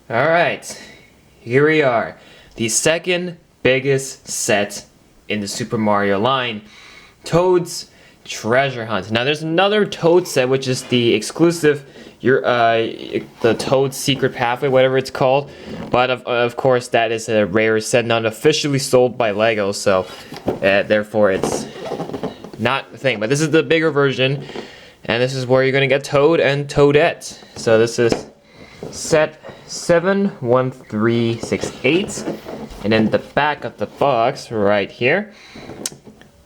Alright, here we are. The second biggest set in the Super Mario line. Toad's Treasure Hunt. Now there's another Toad set which is the exclusive, the Toad's Secret Pathway, whatever it's called. But of course that is a rare set, not officially sold by LEGO, so therefore it's not a thing. But this is the bigger version, and this is where you're gonna get Toad and Toadette. So this is set 71368, and in the back of the box right here,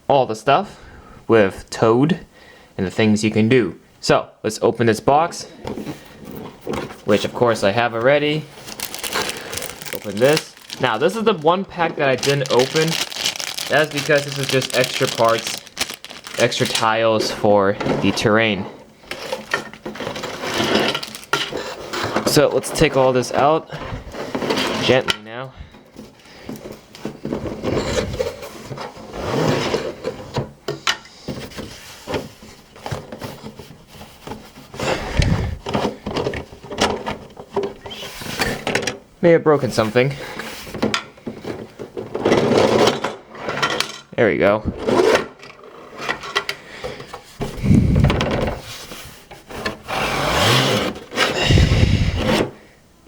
all the stuff with Toad and the things you can do. So let's open this box, which of course I have already. Open this. Now this is the one pack that I didn't open. That's because this is just extra parts, extra tiles for the terrain. So let's take all this out gently now. May have broken something. There we go.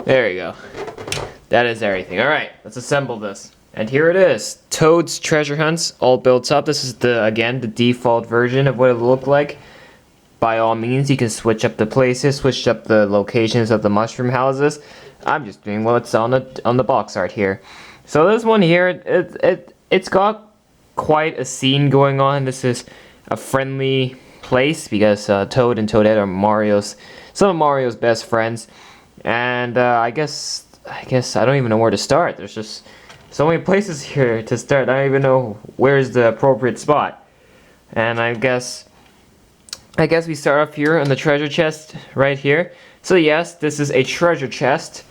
There we go. That is everything. Alright, let's assemble this. And here it is. Toad's Treasure Hunts, all built up. This is again the default version of what it looked like. By all means, you can switch up the places, switch up the locations of the mushroom houses. I'm just doing what's on the box art here. So this one here, it's got quite a scene going on. This is a friendly place because Toad and Toadette are some of Mario's best friends. And I guess I don't even know where to start. There's just so many places here to start. I don't even know where's the appropriate spot. And I guess we start off here on the treasure chest right here. So yes, this is a treasure chest,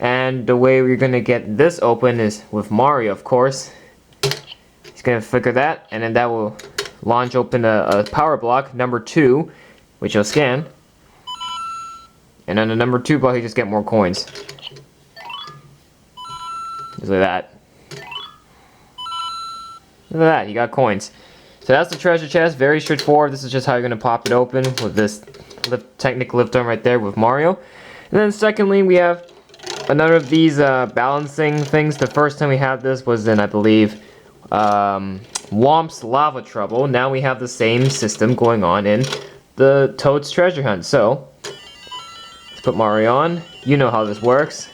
and the way we're gonna get this open is with Mario, of course. He's gonna flicker that, and then that will launch open a power block number 2, which will scan. And on the number 2 block, you just get more coins. Just like that. Look at that, you got coins. So that's the treasure chest, very straightforward. This is just how you're going to pop it open with this Technic lift arm right there with Mario. And then secondly, we have another of these balancing things. The first time we had this was in, I believe, Whomp's Lava Trouble. Now we have the same system going on in the Toad's Treasure Hunt. So put Mario on. You know how this works.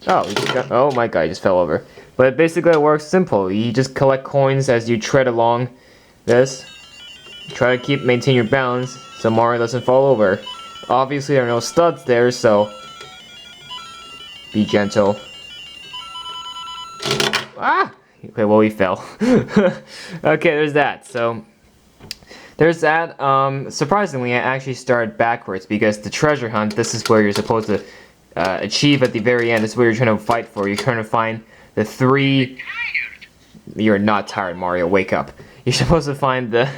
Oh my god, he just fell over. But basically it works simple. You just collect coins as you tread along this. Try to maintain your balance so Mario doesn't fall over. Obviously there are no studs there, so be gentle. Ah! Okay, well he fell. Okay, there's that. So there's that. Surprisingly, I actually started backwards because the treasure hunt, this is where you're supposed to achieve at the very end. This is where you're trying to fight for. You're trying to find the 3... You're not tired, Mario. Wake up. You're supposed to find the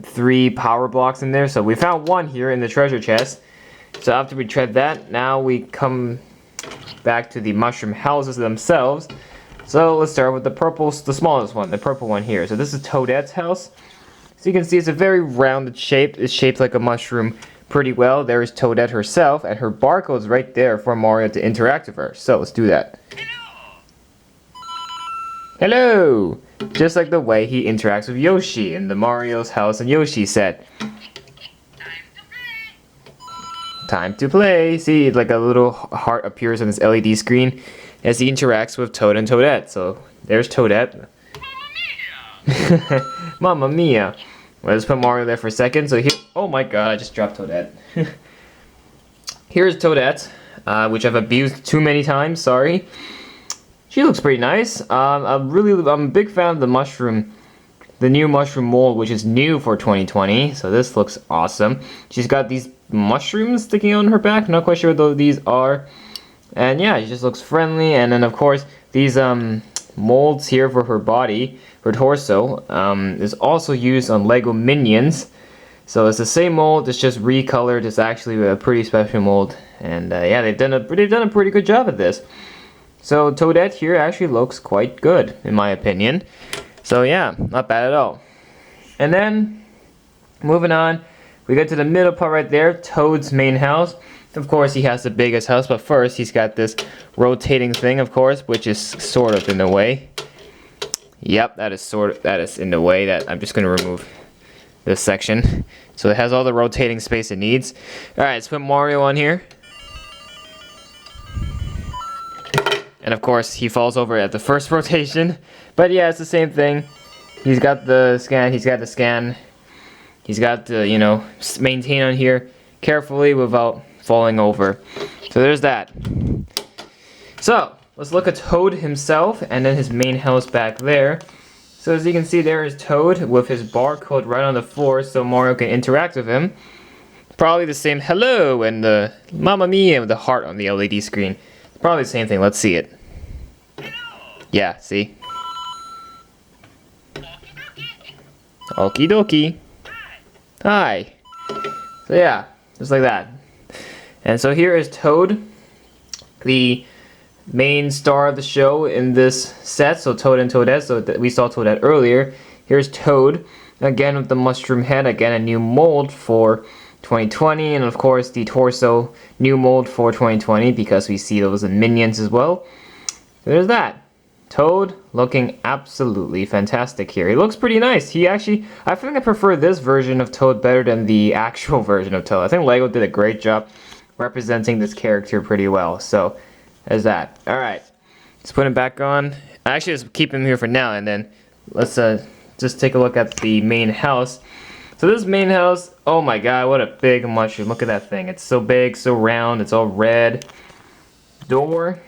3 power blocks in there. So we found one here in the treasure chest. So after we tread that, now we come back to the mushroom houses themselves. So let's start with the smallest one, the purple one here. So this is Toadette's house. So you can see it's a very rounded shape. It's shaped like a mushroom pretty well. There is Toadette herself, and her barcode's right there for Mario to interact with her. So let's do that. Hello! Just like the way he interacts with Yoshi in the Mario's House and Yoshi set. Time to play! See, it's like a little heart appears on this LED screen as he interacts with Toad and Toadette. So there's Toadette. Mamma mia! Well, let's put Mario there for a second. So here, oh my god, I just dropped Toadette. Here's Toadette, which I've abused too many times. Sorry. She looks pretty nice. I'm a big fan of the new mushroom mold, which is new for 2020. So this looks awesome. She's got these mushrooms sticking on her back. Not quite sure what these are. And yeah, she just looks friendly. And then of course these molds here for her body, her torso, is also used on Lego Minions. So it's the same mold, it's just recolored. It's actually a pretty special mold, and yeah, they've done a pretty good job at this. So Toadette here actually looks quite good, in my opinion. So yeah, not bad at all. And then, moving on, we get to the middle part right there, Toad's main house. Of course, he has the biggest house, but first he's got this rotating thing, of course, which is sort of in the way. Yep, that is in the way. That I'm just going to remove this section. So it has all the rotating space it needs. All right, let's put Mario on here. And of course, he falls over at the first rotation. But yeah, it's the same thing. He's got the scan. He's got the scan. He's got the, you know, maintain on here carefully without falling over. So there's that. So let's look at Toad himself and then his main house back there. So as you can see, there is Toad with his barcode right on the floor so Mario can interact with him. Probably the same hello and the Mamma Mia with the heart on the LED screen. Probably the same thing. Let's see it. Yeah, see? Okie dokie. Hi. So yeah, just like that. And so here is Toad, the main star of the show in this set. So Toad and Toadette. So we saw Toadette earlier. Here's Toad, again with the mushroom head. Again, a new mold for 2020. And of course, the torso, new mold for 2020 because we see those in Minions as well. So there's that. Toad looking absolutely fantastic here. He looks pretty nice. He actually, I think I prefer this version of Toad better than the actual version of Toad. I think LEGO did a great job representing this character pretty well. So, there's that. Alright, let's put him back on. Actually, let's keep him here for now, and then let's just take a look at the main house. So this main house, oh my god, what a big mushroom. Look at that thing. It's so big, so round, it's all red. Door,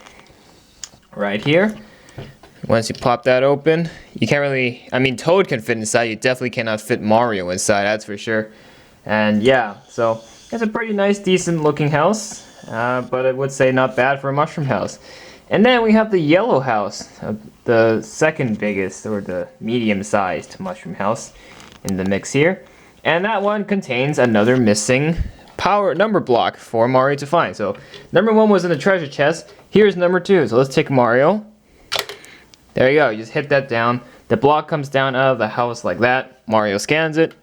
right here. Once you pop that open, you can't really, I mean, Toad can fit inside, you definitely cannot fit Mario inside, that's for sure. And yeah, so it's a pretty nice, decent looking house, but I would say not bad for a mushroom house. And then we have the yellow house, the second biggest, or the medium-sized mushroom house in the mix here. And that one contains another missing power number block for Mario to find. So number 1 was in the treasure chest, here's number 2. So let's take Mario. There you go, you just hit that down. The block comes down out of the house like that. Mario scans it.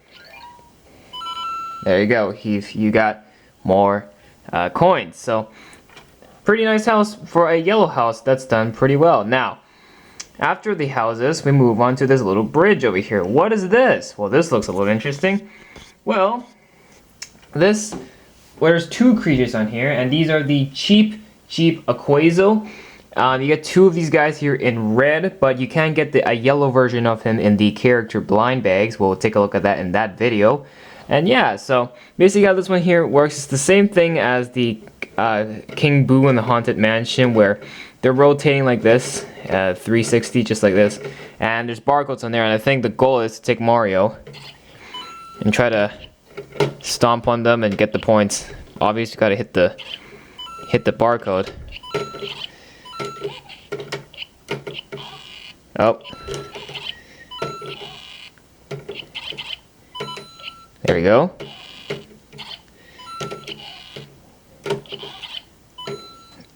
There you go, you got more coins. So, pretty nice house for a yellow house. That's done pretty well. Now, after the houses, we move on to this little bridge over here. What is this? Well, this looks a little interesting. Well, there's 2 creatures on here, and these are the Cheep Aquazo. You get 2 of these guys here in red, but you can get a yellow version of him in the character blind bags. We'll take a look at that in that video. And yeah, so basically how this one here works is the same thing as the King Boo in the Haunted Mansion, where they're rotating like this, 360, just like this. And there's barcodes on there, and I think the goal is to take Mario and try to stomp on them and get the points. Obviously, you gotta hit the barcode. Oh. There we go.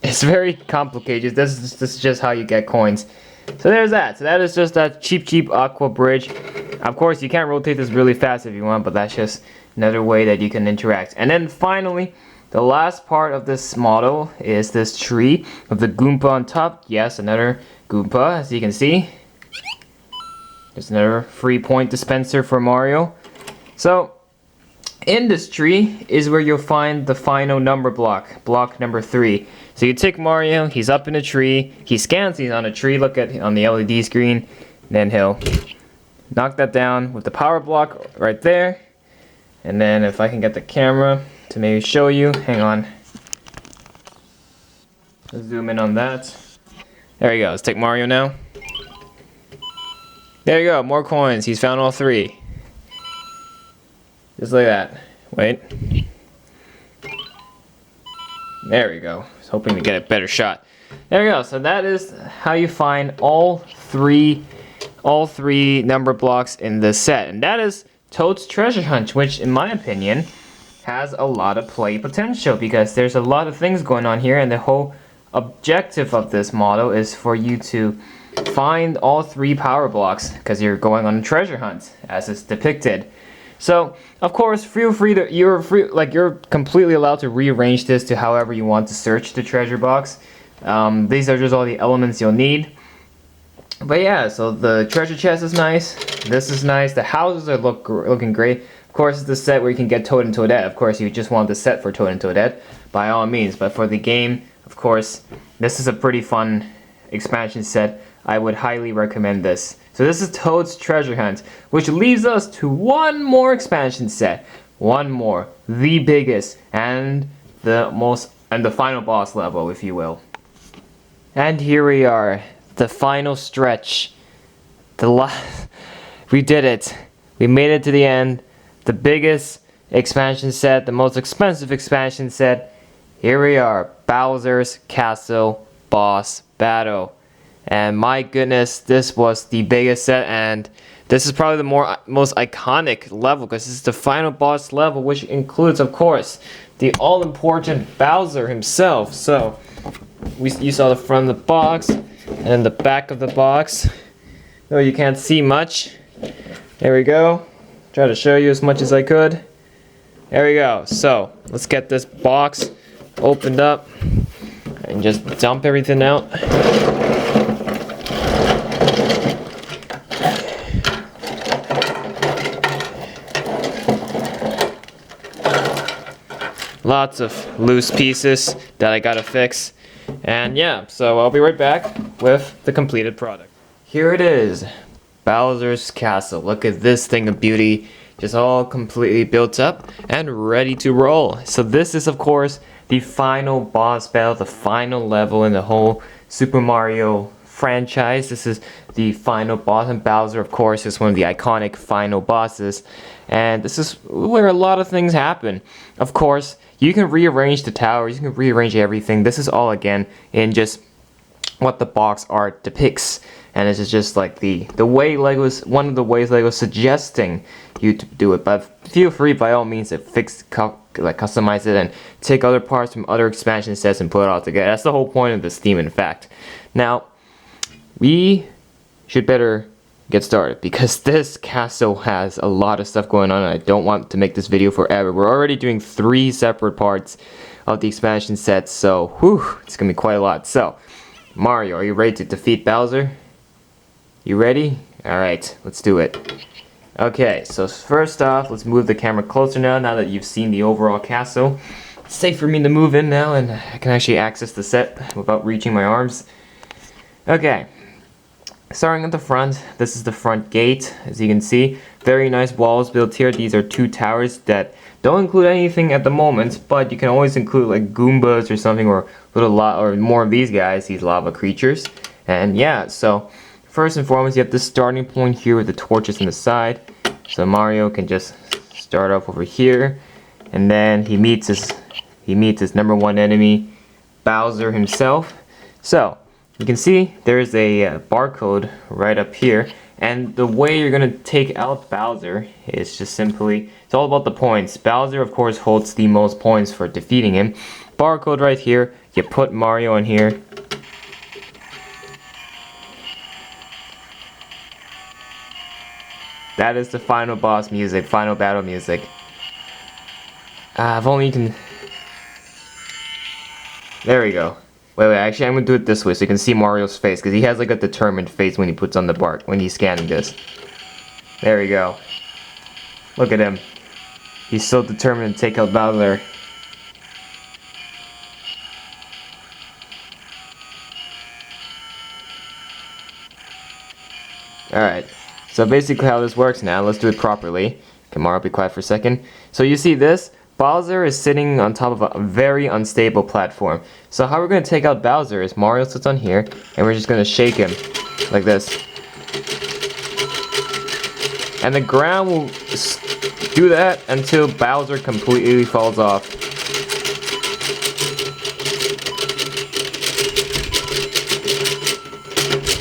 It's very complicated. This is just how you get coins. So there's that. So that is just that cheap aqua bridge. Of course, you can't rotate this really fast if you want, but that's just another way that you can interact. And then finally, the last part of this model is this tree with the Goomba on top. Yes, another Goomba, as you can see. There's another free point dispenser for Mario. So, in this tree is where you'll find the final number block, block number 3. So you take Mario, he's up in a tree, he scans, he's on a tree, look at on the LED screen, then he'll knock that down with the power block right there. And then if I can get the camera to maybe show you, hang on. Let's zoom in on that. There you go, let's take Mario now. There you go, more coins, he's found all 3. Just like that. Wait. There we go. I was hoping to get a better shot. There we go. So that is how you find all three number blocks in this set. And that is Toad's Treasure Hunt, which in my opinion has a lot of play potential because there's a lot of things going on here, and the whole objective of this model is for you to find all 3 power blocks because you're going on a treasure hunt as it's depicted. So of course you're completely allowed to rearrange this to however you want to search the treasure box. These are just all the elements you'll need. But yeah, so the treasure chest is nice, this is nice, the houses are looking great. Of course, it's the set where you can get Toad and Toadette. Of course, you just want the set for Toad and Toadette, by all means. But for the game, of course, this is a pretty fun expansion set. I would highly recommend this. So this is Toad's Treasure Hunt, which leaves us to one more expansion set. One more. The biggest and the final boss level, if you will. And here we are. The final stretch. We did it. We made it to the end. The biggest expansion set, the most expensive expansion set. Here we are, Bowser's Castle Boss Battle. And my goodness, this was the biggest set, and this is probably the most iconic level because this is the final boss level, which includes, of course, the all-important Bowser himself. So, you saw the front of the box and the back of the box. Though you can't see much. There we go. Try to show you as much as I could. There we go. So let's get this box opened up and just dump everything out. Lots of loose pieces that I gotta fix. And yeah, so I'll be right back with the completed product. Here it is. Bowser's Castle. Look at this thing of beauty, just all completely built up and ready to roll. So this is of course the final boss battle, the final level in the whole Super Mario franchise. This is the final boss, and Bowser of course is one of the iconic final bosses, and this is where a lot of things happen. Of course, you can rearrange the towers, you can rearrange everything. This is all again in just what the box art depicts. And this is just like the way Lego's, one of the ways Lego's suggesting you to do it. But feel free by all means to customize it and take other parts from other expansion sets and put it all together. That's the whole point of this theme, in fact. Now, we should better get started because this castle has a lot of stuff going on and I don't want to make this video forever. We're already doing 3 separate parts of the expansion sets, so whew, it's gonna be quite a lot. So, Mario, are you ready to defeat Bowser? You ready? Alright, let's do it. Okay, so first off, let's move the camera closer now that you've seen the overall castle. It's safe for me to move in now and I can actually access the set without reaching my arms. Okay, starting at the front, this is the front gate, as you can see. Very nice walls built here. These are 2 towers that don't include anything at the moment, but you can always include like Goombas or something, or or more of these guys, these lava creatures. And yeah, so first and foremost, you have this starting point here with the torches on the side. So Mario can just start off over here, and then he meets his #1 enemy, Bowser himself. So you can see there's a barcode right up here, and the way you're gonna take out Bowser is just simply, it's all about the points. Bowser of course holds the most points for defeating him. Barcode right here, you put Mario in here. That is the final boss music, final battle music. If only you can... There we go. Wait, actually I'm gonna do it this way so you can see Mario's face, because he has like a determined face when he puts on the bark, when he's scanning this. There we go. Look at him. He's so determined to take out Bowser. Alright. So basically how this works now, let's do it properly. Can Mario be quiet for a second? So you see this? Bowser is sitting on top of a very unstable platform. So how we're going to take out Bowser is Mario sits on here, and we're just going to shake him like this. And the ground will do that until Bowser completely falls off.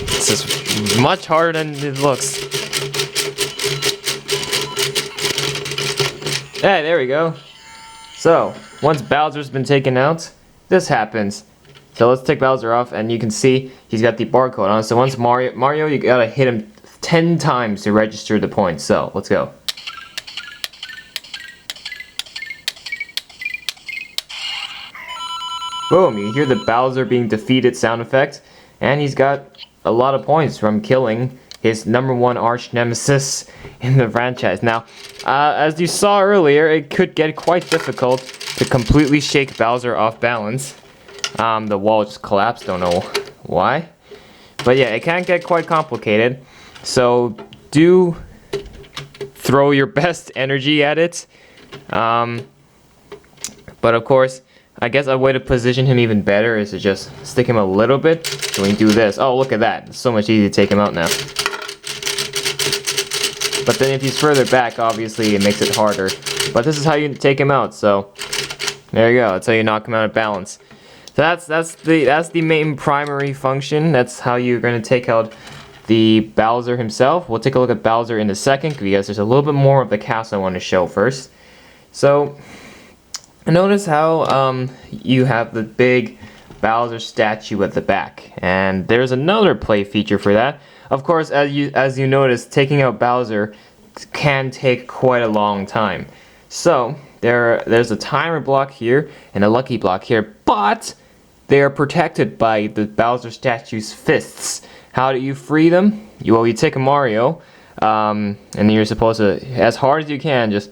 This is much harder than it looks. Hey, there we go. So, once Bowser's been taken out, this happens. So let's take Bowser off, and you can see he's got the barcode on. So once Mario, you gotta hit him 10 times to register the points. So, let's go. Boom, you hear the Bowser being defeated sound effect, and he's got a lot of points from killing his #1 arch nemesis in the franchise. Now, as you saw earlier, it could get quite difficult to completely shake Bowser off balance. The wall just collapsed, don't know why. But yeah, it can get quite complicated. So do throw your best energy at it. But of course, I guess a way to position him even better is to just stick him a little bit. So when you do this, oh look at that, it's so much easier to take him out now. But then if he's further back, obviously it makes it harder. But this is how you take him out, so there you go, that's how you knock him out of balance. So that's the main primary function. That's how you're going to take out the Bowser himself. We'll take a look at Bowser in a second because there's a little bit more of the castle I want to show first. So notice how you have the big Bowser statue at the back, and there's another play feature for that. Of course, as you notice, taking out Bowser can take quite a long time. So there's a timer block here and a lucky block here, but they are protected by the Bowser statue's fists. How do you free them? You take a Mario, and then you're supposed to, as hard as you can, just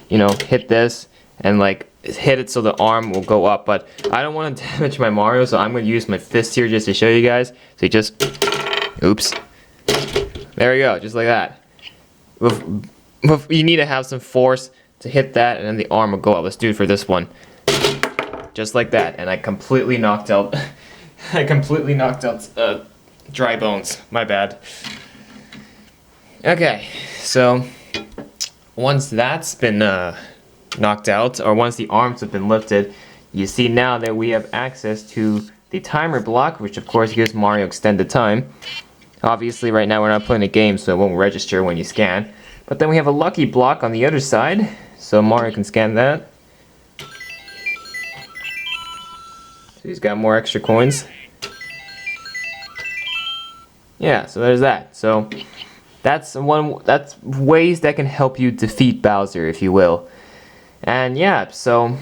hit this and like hit it so the arm will go up. But I don't want to damage my Mario, so I'm going to use my fist here just to show you guys. So you just, oops, there we go, just like that. You need to have some force to hit that, and then the arm will go up. Let's do it for this one. Just like that, and I completely knocked out Dry Bones. My bad. Okay, so once that's been knocked out, or once the arms have been lifted, you see now that we have access to the timer block, which of course gives Mario extended time. Obviously right now we're not playing a game, so it won't register when you scan. But then we have a lucky block on the other side, so Mario can scan that. So he's got more extra coins. Yeah, so there's that. So that's ways that can help you defeat Bowser, if you will. And yeah, so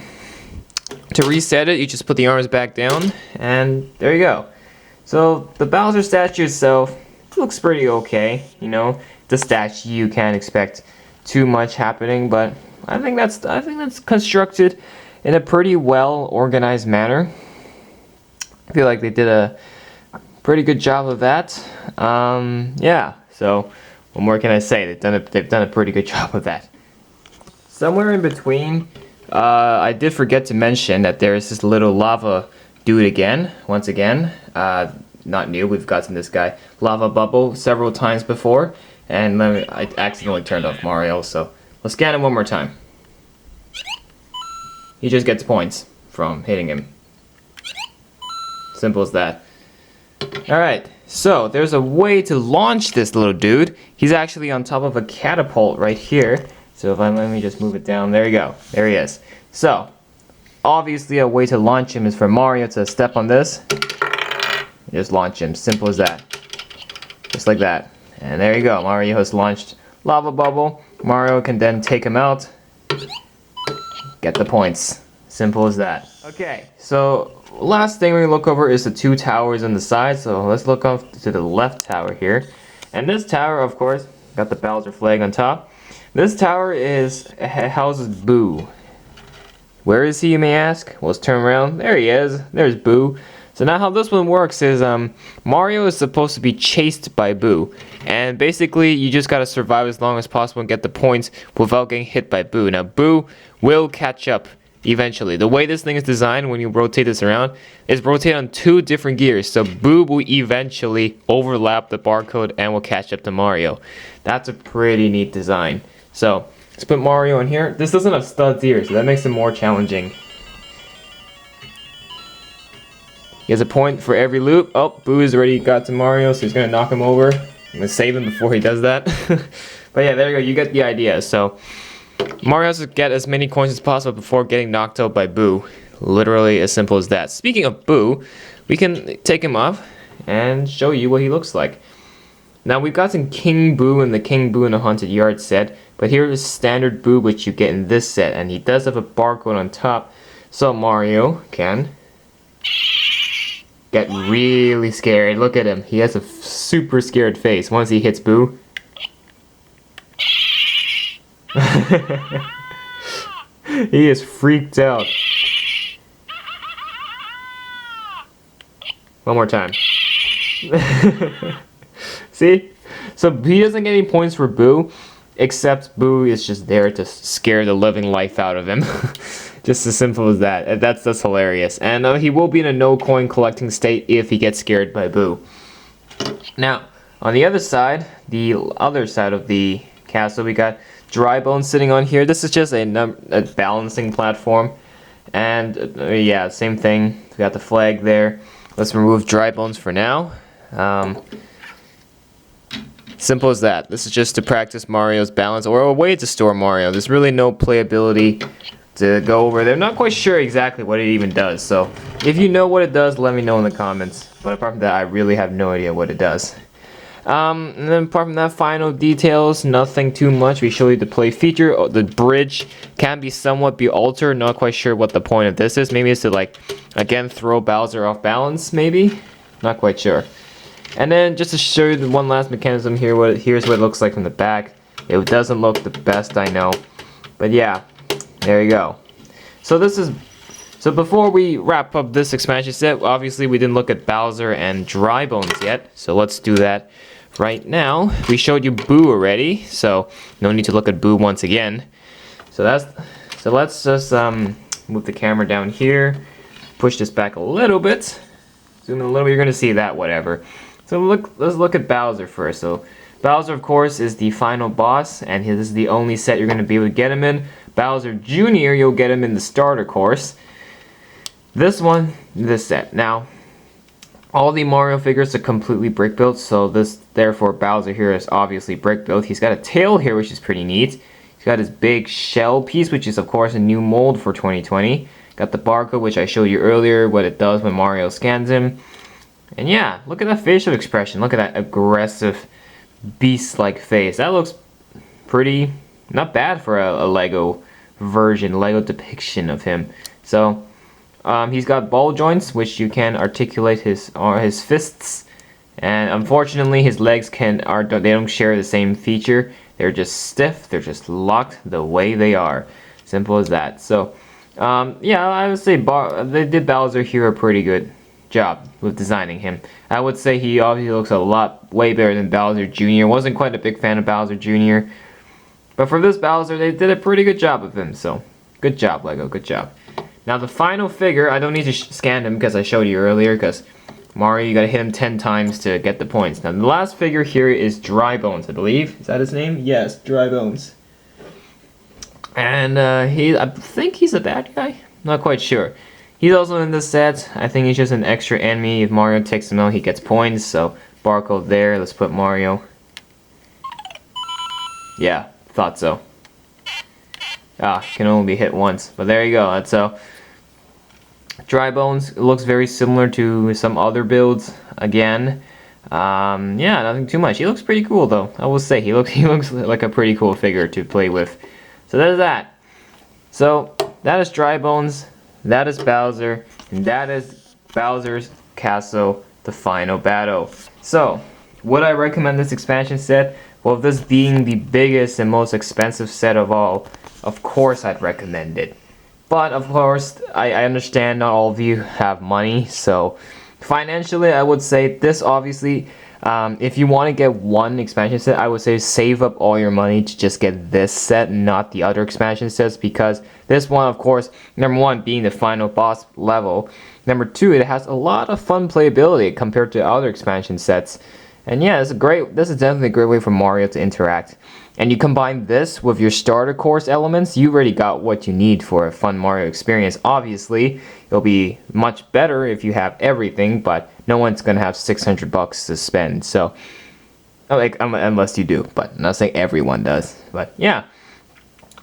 to reset it, you just put the arms back down, and there you go. So the Bowser statue itself looks pretty okay. The statue, you can't expect too much happening, but I think that's constructed in a pretty well organized manner. I feel like they did a pretty good job of that. Yeah, so what more can I say? They've done a pretty good job of that. Somewhere in between, I did forget to mention that there is this little lava dude again. Once again, not new. We've gotten this guy Lava Bubble several times before, and I accidentally turned off Mario. So let's scan him one more time. He just gets points from hitting him. Simple as that. Alright, so there's a way to launch this little dude. He's actually on top of a catapult right here. So let me just move it down. There you go. There he is. So, obviously a way to launch him is for Mario to step on this. Just launch him. Simple as that. Just like that. And there you go. Mario has launched Lava Bubble. Mario can then take him out. Get the points. Simple as that. Okay, so last thing we're going to look over is the two towers on the side. So let's look off to the left tower here. And this tower, of course, got the Bowser flag on top. This tower houses Boo. Where is he, you may ask? Well, let's turn around. There he is. There's Boo. So now how this one works is Mario is supposed to be chased by Boo. And basically, you just gotta survive as long as possible and get the points without getting hit by Boo. Now, Boo will catch up eventually. The way this thing is designed, when you rotate this around, is rotate on 2 different gears. So Boo will eventually overlap the barcode and will catch up to Mario. That's a pretty neat design. So let's put Mario in here. This doesn't have studs here, so that makes it more challenging. He has a point for every loop. Oh, Boo's already got to Mario, so he's gonna knock him over. I'm gonna save him before he does that. But yeah, there you go. You get the idea. So Mario has to get as many coins as possible before getting knocked out by Boo. Literally as simple as that. Speaking of Boo, we can take him off and show you what he looks like. Now we've gotten King Boo and the King Boo in the Haunted Yard set, but here is standard Boo which you get in this set, and he does have a barcode on top, so Mario can get really scared. Look at him, he has a super scared face once he hits Boo. He is freaked out. One more time. See? So he doesn't get any points for Boo, except Boo is just there to scare the living life out of him. Just as simple as that. That's hilarious. And he will be in a no coin collecting state if he gets scared by Boo. Now, on the other side of the castle, we got Dry Bones sitting on here. This is just a balancing platform. And yeah, same thing. We got the flag there. Let's remove Dry Bones for now. Simple as that. This is just to practice Mario's balance, or a way to store Mario. There's really no playability to go over there. I'm not quite sure exactly what it even does, so if you know what it does, let me know in the comments. But apart from that, I really have no idea what it does. And then apart from that, final details, nothing too much. We show you the play feature. The bridge can be somewhat altered. Not quite sure what the point of this is. Maybe it's to, like, again, throw Bowser off balance, maybe? Not quite sure. And then just to show you the one last mechanism here, here's what it looks like from the back. It doesn't look the best, I know. But yeah, there you go. So before we wrap up this expansion set, obviously we didn't look at Bowser and Dry Bones yet. So let's do that right now. We showed you Boo already, so no need to look at Boo once again. So let's just move the camera down here, push this back a little bit, zoom in a little bit. You're gonna see that, whatever. So let's look at Bowser first. So Bowser, of course, is the final boss, and this is the only set you're gonna be able to get him in. Bowser Jr., you'll get him in the starter course. This set. Now, all the Mario figures are completely brick built, so therefore Bowser here is obviously brick built. He's got a tail here, which is pretty neat. He's got his big shell piece, which is of course a new mold for 2020. Got the barcode, which I showed you earlier, what it does when Mario scans him. And yeah, look at that facial expression. Look at that aggressive, beast-like face. That looks pretty, not bad for a Lego version, Lego depiction of him. So, he's got ball joints, which you can articulate his fists. And unfortunately, his legs they don't share the same feature. They're just stiff. They're just locked the way they are. Simple as that. So, yeah, I would say they did Bowser here a pretty good job with designing him. I would say he obviously looks way better than Bowser Jr. Wasn't quite a big fan of Bowser Jr. But for this Bowser, they did a pretty good job of him. So, good job, Lego. Good job. Now the final figure, I don't need to scan him because I showed you earlier, because Mario, you gotta hit him 10 times to get the points. Now the last figure here is Dry Bones, I believe. Is that his name? Yes, Dry Bones. And I think he's a bad guy. Not quite sure. He's also in this set. I think he's just an extra enemy. If Mario takes him out, he gets points. So barcode there. Let's put Mario. Yeah, thought so. Can only be hit once. But there you go. That's Dry Bones looks very similar to some other builds. Again, yeah, nothing too much. He looks pretty cool though. I will say he looks like a pretty cool figure to play with. So there's that. So that is Dry Bones. That is Bowser, and that is Bowser's Castle, the final battle. So, would I recommend this expansion set? Well, this being the biggest and most expensive set of all, of course I'd recommend it. But, of course, I understand not all of you have money, so financially I would say this obviously, if you want to get one expansion set, I would say save up all your money to just get this set, not the other expansion sets, because this one, of course, number one, being the final boss level. Number two, it has a lot of fun playability compared to other expansion sets. And yeah, this is definitely a great way for Mario to interact. And you combine this with your starter course elements, you already got what you need for a fun Mario experience. Obviously, it'll be much better if you have everything, but no one's gonna have $600 to spend. So, like, unless you do, but I'm not saying everyone does. But yeah,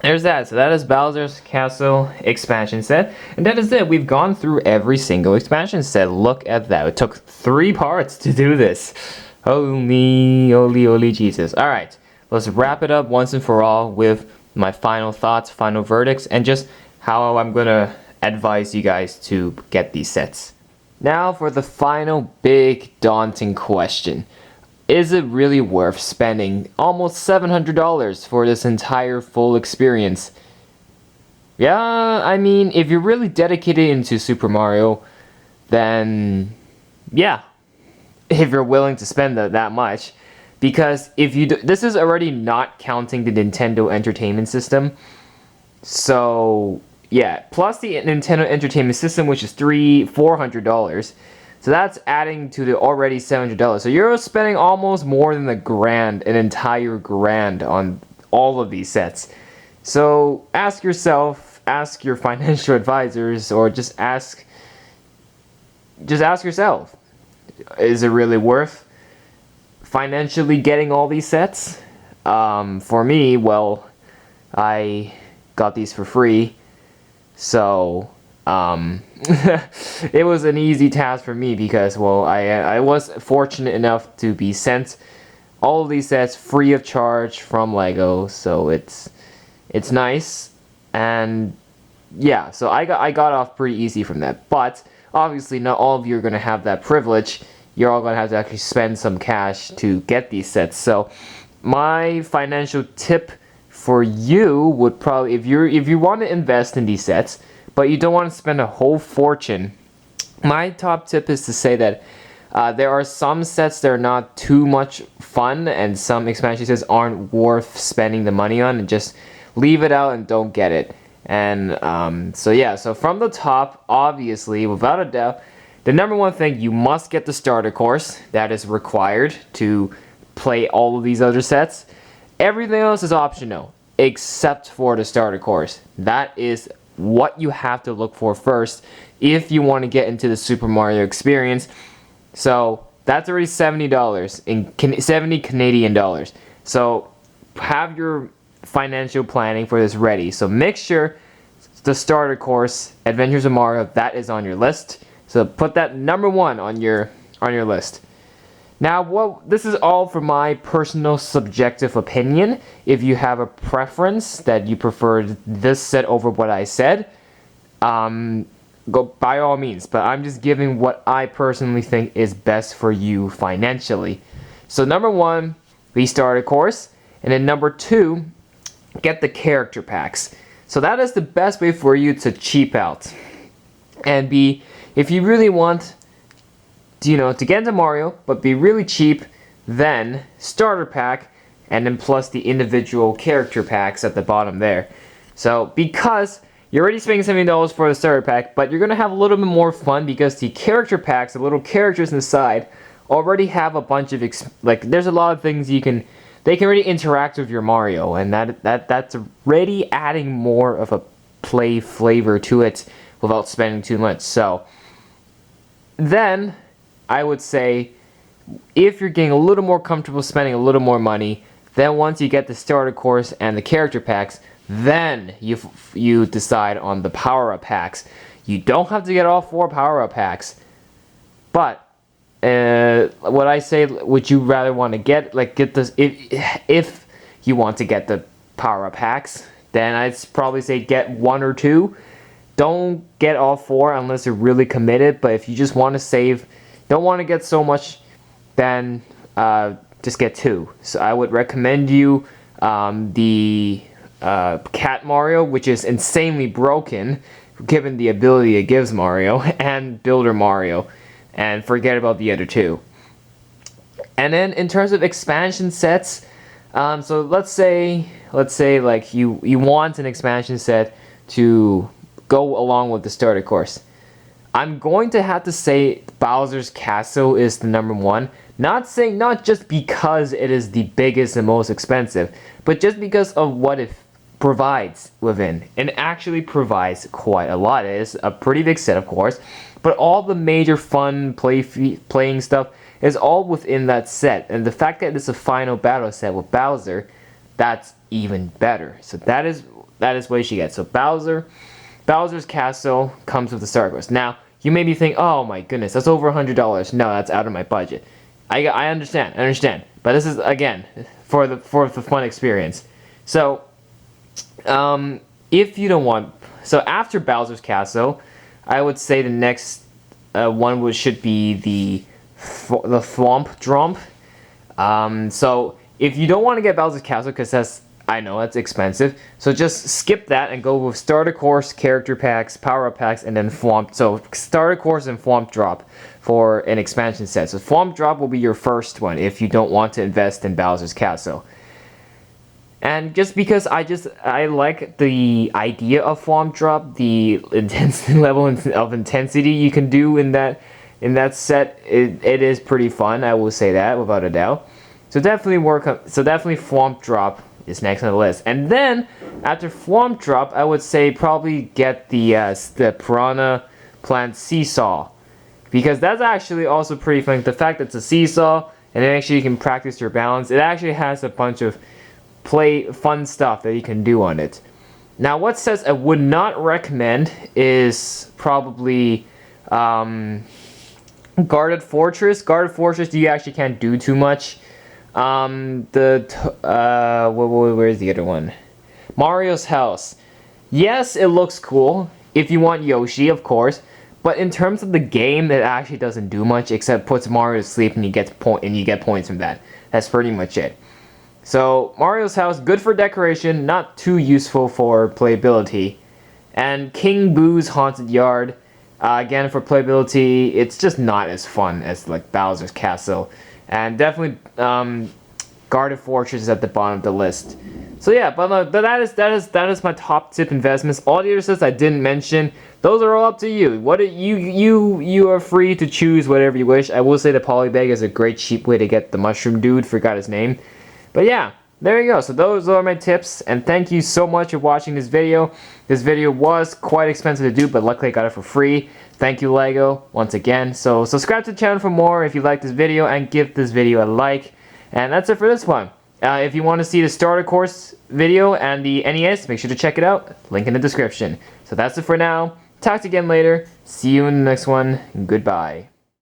there's that. So that is Bowser's Castle expansion set. And that is it. We've gone through every single expansion set. Look at that. It took 3 parts to do this. Holy Jesus. Alright, let's wrap it up once and for all with my final thoughts, final verdicts, and just how I'm gonna advise you guys to get these sets. Now for the final big daunting question. Is it really worth spending almost $700 for this entire full experience? Yeah, I mean, if you're really dedicated into Super Mario, then yeah, if you're willing to spend that much. Because if you do, this is already not counting the Nintendo Entertainment System. So yeah, plus the Nintendo Entertainment System, which is $400. So that's adding to the already $700. So you're spending almost more than an entire grand on all of these sets. So ask yourself, ask your financial advisors, or just ask yourself, is it really worth financially getting all these sets? For me, well, I got these for free, so it was an easy task for me because, well, I was fortunate enough to be sent all of these sets free of charge from LEGO, so it's nice. And yeah, so I got off pretty easy from that. But obviously not all of you are going to have that privilege. You're all going to have to actually spend some cash to get these sets. So my financial tip for you would probably, if you want to invest in these sets but you don't want to spend a whole fortune, my top tip is to say that there are some sets that are not too much fun, and some expansion sets aren't worth spending the money on, and just leave it out and don't get it. And so yeah, so from the top, obviously, without a doubt, the number one thing, you must get the starter course. That is required to play all of these other sets. Everything else is optional, except for the starter course. That is what you have to look for first if you want to get into the Super Mario experience. So that's already $70 in 70 Canadian dollars. So have your financial planning for this ready. So make sure the starter course, Adventures of Mario, that is on your list. So put that number 1 on your list. Now, this is all for my personal subjective opinion. If you have a preference that you prefer this set over what I said, go by all means. But I'm just giving what I personally think is best for you financially. So number 1, the starter course, and then number 2, get the character packs. So that is the best way for you to cheap out and be, if you really want, to get into Mario, but be really cheap, then starter pack, and then plus the individual character packs at the bottom there. So because you're already spending $70 for the starter pack, but you're gonna have a little bit more fun because the character packs, the little characters inside, already have a bunch of there's a lot of things they can already interact with your Mario, and that's already adding more of a play flavor to it without spending too much. So then I would say, if you're getting a little more comfortable spending a little more money, then once you get the starter course and the character packs, then you decide on the power-up packs. You don't have to get all 4 power-up packs, but what I say, would you rather want to get this, if you want to get the power-up packs, then I'd probably say get 1 or 2. Don't get all 4 unless you're really committed, but if you just want to save, don't want to get so much, then just get 2. So I would recommend you the Cat Mario, which is insanely broken given the ability it gives Mario, and Builder Mario, and forget about the other 2. And then in terms of expansion sets, so let's say like you want an expansion set to go along with the starter course. I'm going to have to say Bowser's Castle is the number 1. Not just because it is the biggest and most expensive, but just because of what it provides within. It actually provides quite a lot. It is a pretty big set, of course, but all the major fun playing stuff is all within that set. And the fact that it's a final battle set with Bowser, that's even better. So that is that is what you should get. So Bowser's Castle comes with the starter course. Now, you may be thinking, oh my goodness, that's over $100. No, that's out of my budget. I understand. But this is, again, for the fun experience. So, if you don't want... So, after Bowser's Castle, I would say the next one should be the Thwomp Dromp. So, if you don't want to get Bowser's Castle, because I know that's expensive, so just skip that and go with starter course, character packs, power-up packs, and then Thwomp. So starter course and Thwomp Drop for an expansion set. So Thwomp Drop will be your first one if you don't want to invest in Bowser's Castle. And just because I like the idea of Thwomp Drop, the intensity level of intensity you can do in that set, it is pretty fun. I will say that without a doubt. So definitely Thwomp Drop is next on the list. And then after Thwomp Drop, I would say probably get the Piranha Plant Seesaw, because that's actually also pretty fun. The fact that it's a seesaw and then actually you can practice your balance. It actually has a bunch of fun stuff that you can do on it. Now, what sets I would not recommend is probably Guarded Fortress. Guarded Fortress, you actually can't do too much. Where's the other one? Mario's House. Yes, it looks cool if you want Yoshi, of course, but in terms of the game, it actually doesn't do much except puts Mario to sleep and you get points from that. That's pretty much it. So Mario's House, good for decoration, not too useful for playability. And King Boo's Haunted Yard, again for playability, it's just not as fun as like Bowser's Castle. And definitely Guarded Fortress is at the bottom of the list. So yeah, but that is my top tip investments. All the other sets I didn't mention, those are all up to you. You are free to choose whatever you wish. I will say the Polybag is a great cheap way to get the Mushroom Dude, forgot his name. But yeah, there you go. So those are my tips, and thank you so much for watching this video. This video was quite expensive to do, but luckily I got it for free. Thank you, LEGO, once again. So subscribe to the channel for more if you like this video, and give this video a like. And that's it for this one. If you want to see the starter course video and the NES, make sure to check it out. Link in the description. So that's it for now. Talk to you again later. See you in the next one. Goodbye.